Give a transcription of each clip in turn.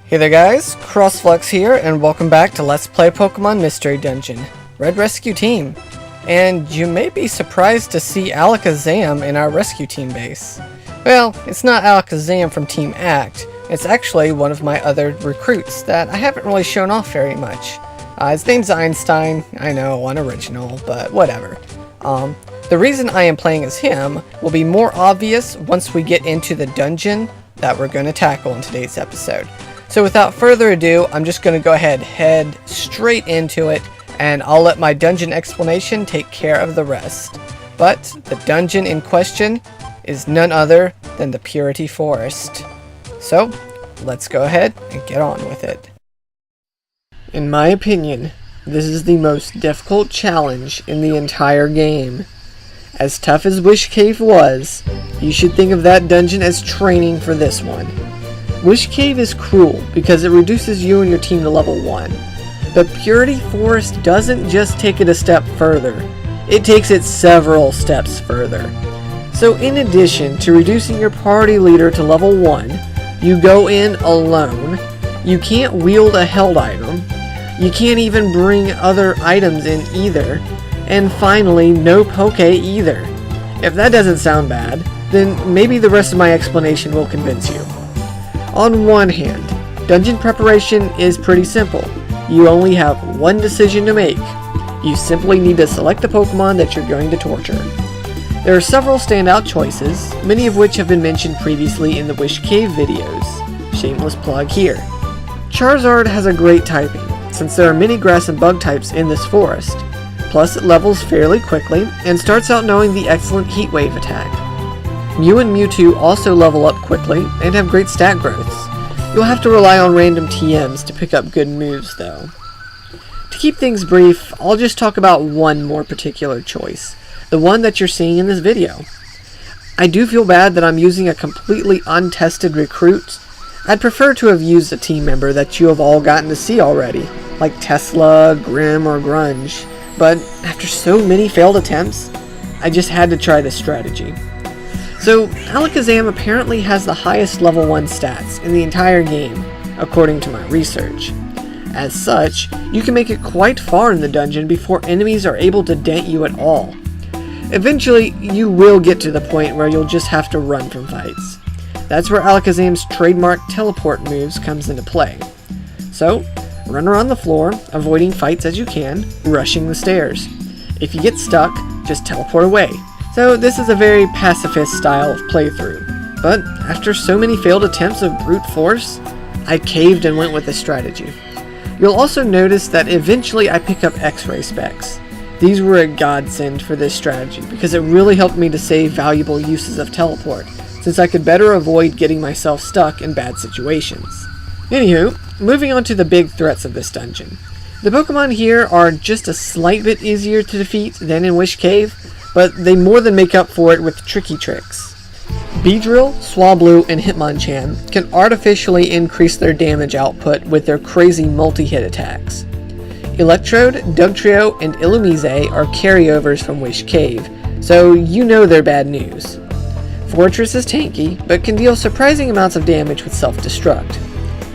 Hey there guys, CrossFlux here, and welcome back to Let's Play Pokemon Mystery Dungeon, Red Rescue Team. And you may be surprised to see Alakazam in our rescue team base. Well, it's not Alakazam from Team Act, it's actually one of my other recruits that I haven't really shown off very much. His name's Einstein, I know, unoriginal, but whatever. The reason I am playing as him will be more obvious once we get into the dungeon that we're going to tackle in today's episode. So without further ado, I'm just going to go ahead, head straight into it, and I'll let my dungeon explanation take care of the rest. But the dungeon in question is none other than the Purity Forest. So, let's go ahead and get on with it. In my opinion, this is the most difficult challenge in the entire game. As tough as Wish Cave was, you should think of that dungeon as training for this one. Wish Cave is cruel because it reduces you and your team to level 1. But Purity Forest doesn't just take it a step further, it takes it several steps further. So in addition to reducing your party leader to level 1, you go in alone, you can't wield a held item, you can't even bring other items in either, and finally no Poke either. If that doesn't sound bad, then maybe the rest of my explanation will convince you. On one hand, dungeon preparation is pretty simple. You only have one decision to make. You simply need to select the Pokemon that you're going to torture. There are several standout choices, many of which have been mentioned previously in the Wish Cave videos. Shameless plug here. Charizard has a great typing, since there are many grass and bug types in this forest. Plus it levels fairly quickly, and starts out knowing the excellent Heat Wave attack. Mew and Mewtwo also level up quickly and have great stat growths. You'll have to rely on random TMs to pick up good moves though. To keep things brief, I'll just talk about one more particular choice, the one that you're seeing in this video. I do feel bad that I'm using a completely untested recruit. I'd prefer to have used a team member that you have all gotten to see already, like Tesla, Grim, or Grunge, but after so many failed attempts, I just had to try this strategy. So, Alakazam apparently has the highest level 1 stats in the entire game, according to my research. As such, you can make it quite far in the dungeon before enemies are able to dent you at all. Eventually, you will get to the point where you'll just have to run from fights. That's where Alakazam's trademark teleport moves comes into play. So, run around the floor, avoiding fights as you can, rushing the stairs. If you get stuck, just teleport away. So this is a very pacifist style of playthrough, but after so many failed attempts of brute force, I caved and went with this strategy. You'll also notice that eventually I pick up X-ray specs. These were a godsend for this strategy because it really helped me to save valuable uses of teleport, since I could better avoid getting myself stuck in bad situations. Anywho, moving on to the big threats of this dungeon. The Pokemon here are just a slight bit easier to defeat than in Wish Cave, but they more than make up for it with tricky tricks. Beedrill, Swablu, and Hitmonchan can artificially increase their damage output with their crazy multi-hit attacks. Electrode, Dugtrio, and Illumise are carryovers from Wish Cave, so you know they're bad news. Fortress is tanky, but can deal surprising amounts of damage with self-destruct.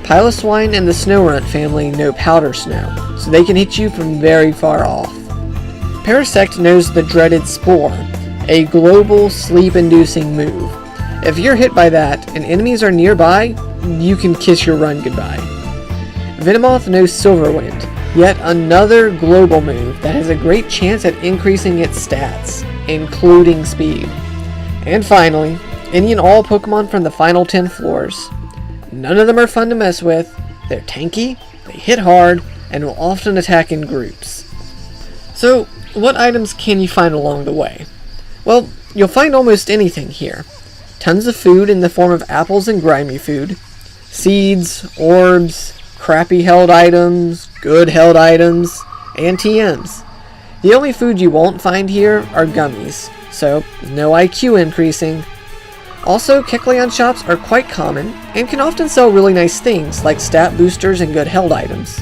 Piloswine and the Snorunt family know Powder Snow, so they can hit you from very far off. Parasect knows the dreaded Spore, a global sleep-inducing move. If you're hit by that and enemies are nearby, you can kiss your run goodbye. Venomoth knows Silverwind, yet another global move that has a great chance at increasing its stats, including speed. And finally, any and all Pokemon from the final 10 floors. None of them are fun to mess with, they're tanky, they hit hard, and will often attack in groups. So, what items can you find along the way? Well, you'll find almost anything here. Tons of food in the form of apples and grimy food, seeds, orbs, crappy held items, good held items, and TMs. The only food you won't find here are gummies, so no IQ increasing. Also, Kecleon shops are quite common and can often sell really nice things like stat boosters and good held items.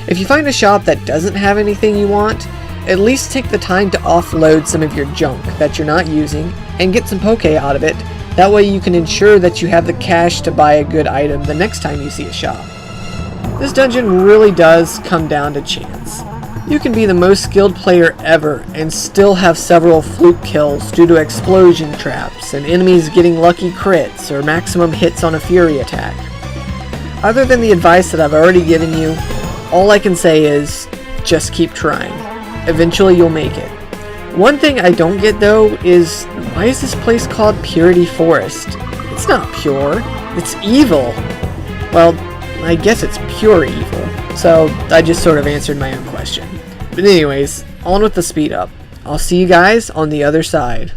If you find a shop that doesn't have anything you want, at least take the time to offload some of your junk that you're not using and get some Poke out of it. That way you can ensure that you have the cash to buy a good item the next time you see a shop. This dungeon really does come down to chance. You can be the most skilled player ever and still have several fluke kills due to explosion traps and enemies getting lucky crits or maximum hits on a fury attack. Other than the advice that I've already given you, all I can say is just keep trying. Eventually you'll make it. One thing I don't get though is why is this place called Purity Forest? It's not pure, it's evil. Well, I guess it's pure evil. So I just sort of answered my own question. But anyways, on with the speed up. I'll see you guys on the other side.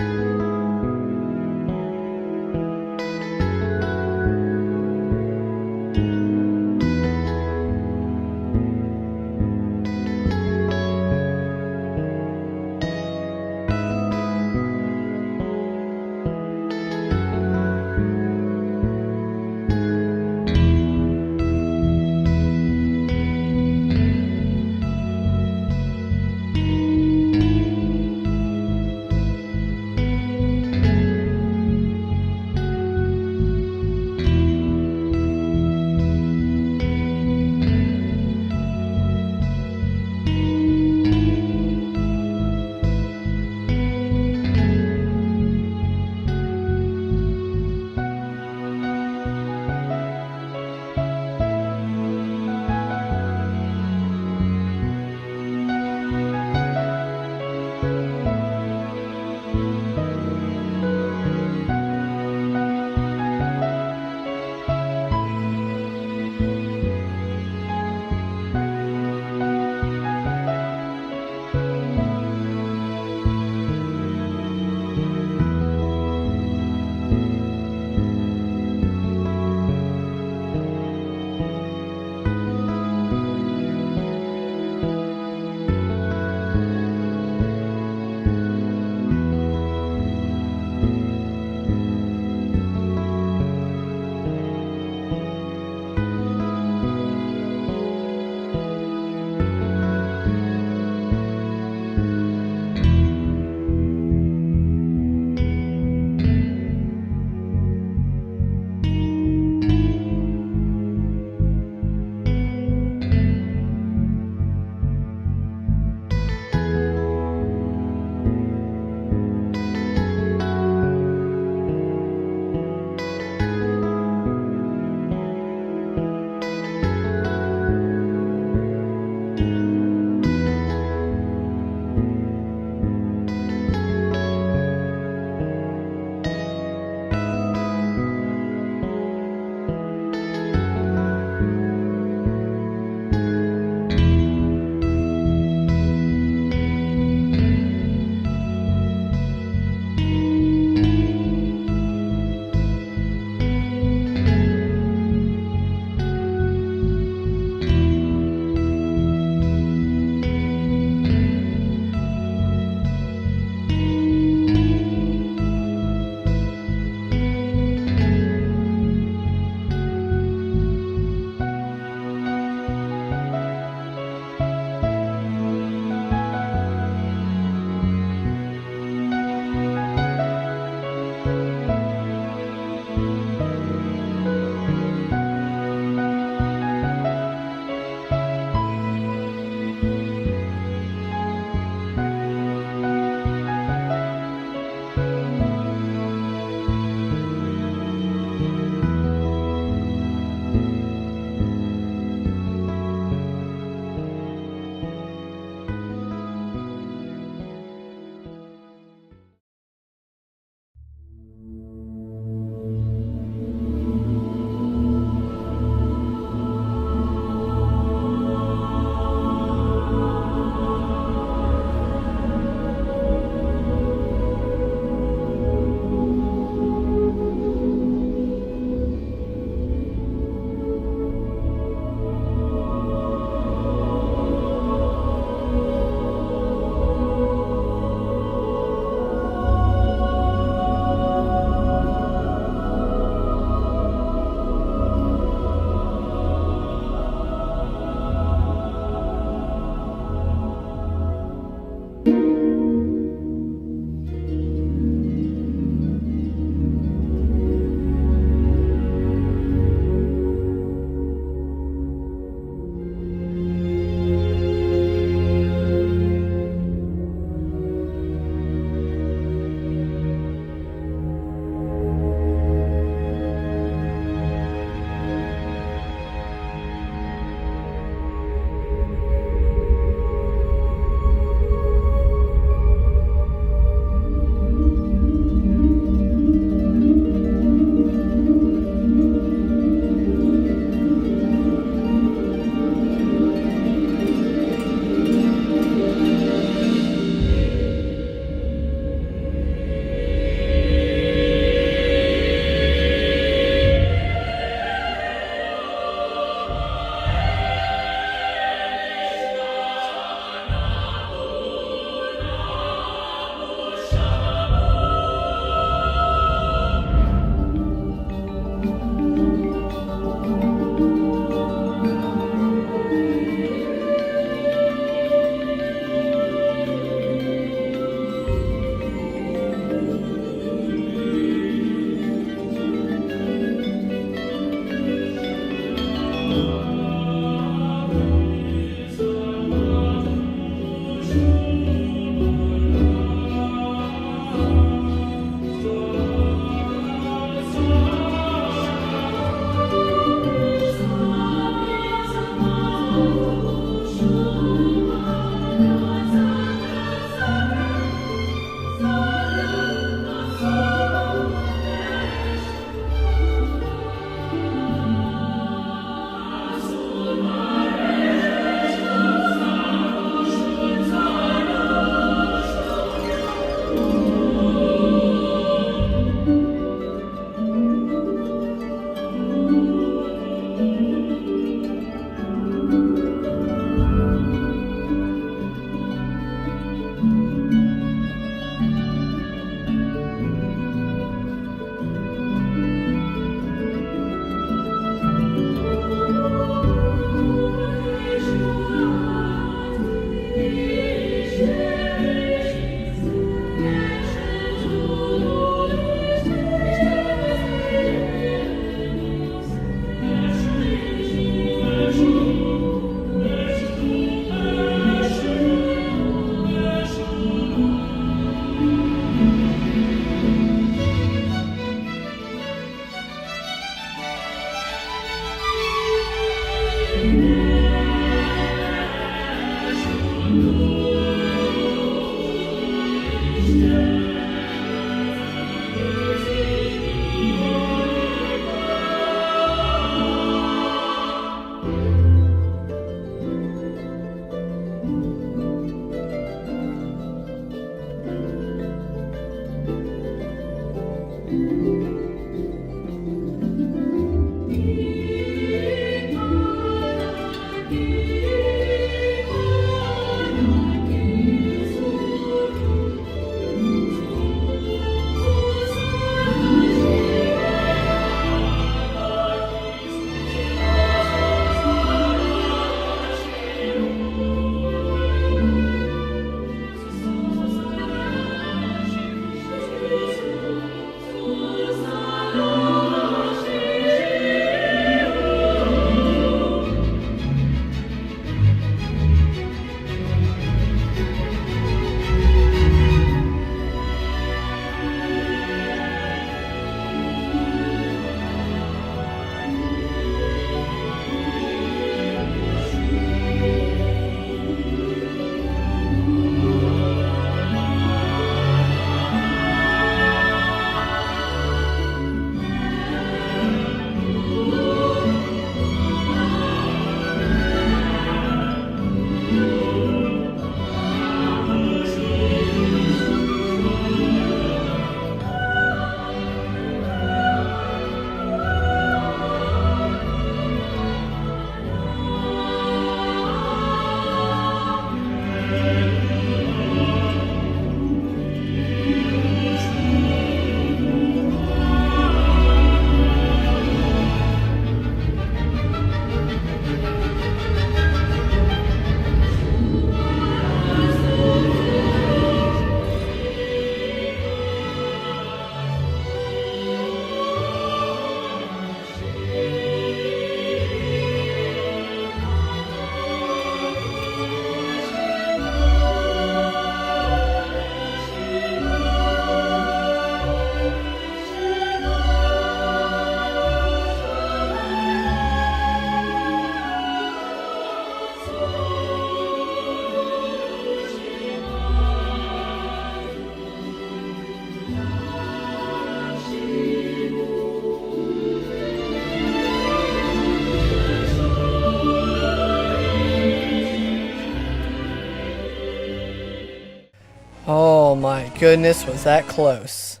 goodness, was that close.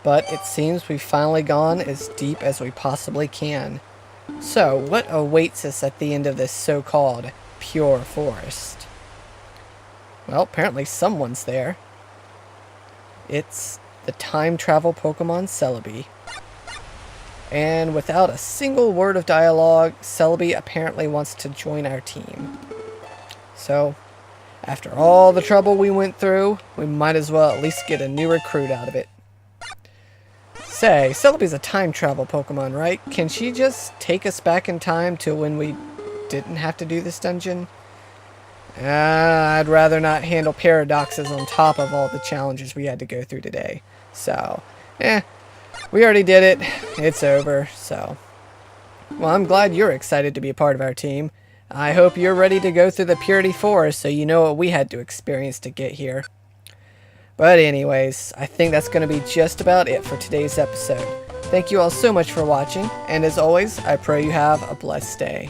But it seems we've finally gone as deep as we possibly can. So, what awaits us at the end of this so-called pure forest? Well, apparently someone's there. It's the time travel Pokemon Celebi. And without a single word of dialogue, Celebi apparently wants to join our team. So, after all the trouble we went through, we might as well at least get a new recruit out of it. Say, Celebi's a time travel Pokemon, right? Can she just take us back in time to when we didn't have to do this dungeon? I'd rather not handle paradoxes on top of all the challenges we had to go through today. So, we already did it. It's over, so. Well, I'm glad you're excited to be a part of our team. I hope you're ready to go through the Purity Forest so you know what we had to experience to get here. But anyways, I think that's going to be just about it for today's episode. Thank you all so much for watching, and as always, I pray you have a blessed day.